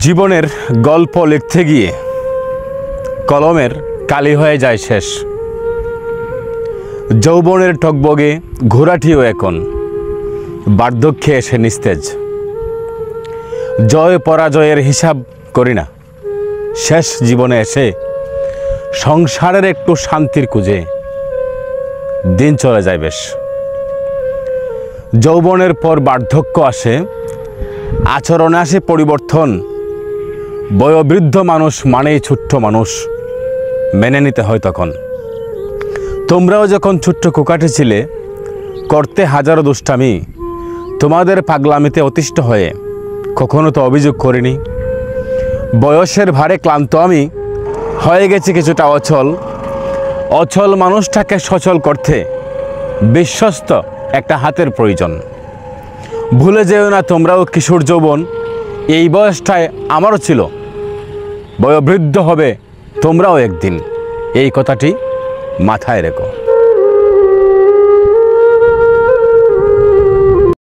জীবনের গল্প লিখতে গিয়ে কলমের কালি হয়ে যায় শেষ। যৌবনের টকবগে ঘোরাটিও এখন বার্ধক্যে এসে নিস্তেজ। জয় পরাজয়ের হিসাব করি না, শেষ জীবনে এসে সংসারের একটু শান্তির খুঁজে দিন চলে যায় বেশ। যৌবনের পর বার্ধক্য আসে, আচরণে আসে পরিবর্তন। বয়োবৃদ্ধ মানুষ মানেই ছোট্ট মানুষ, মেনে নিতে হয় তখন। তোমরাও যখন ছোট্ট কুকাঠি ছিলে, করতে হাজারো দুষ্টামি, তোমাদের পাগলামিতে অতিষ্ঠ হয়ে কখনো তো অভিযোগ করিনি। বয়সের ভারে ক্লান্ত আমি হয়ে গেছি কিছুটা অচল। অচল মানুষটাকে সচল করতে বিশ্বস্ত একটা হাতের প্রয়োজন। ভুলে যেও না তোমরাও কিশোর যৌবন এই বয়সটায় আমারও ছিল। বয়োবৃদ্ধ হবে তোমরাও একদিন, এই কথাটি মাথায় রেখো।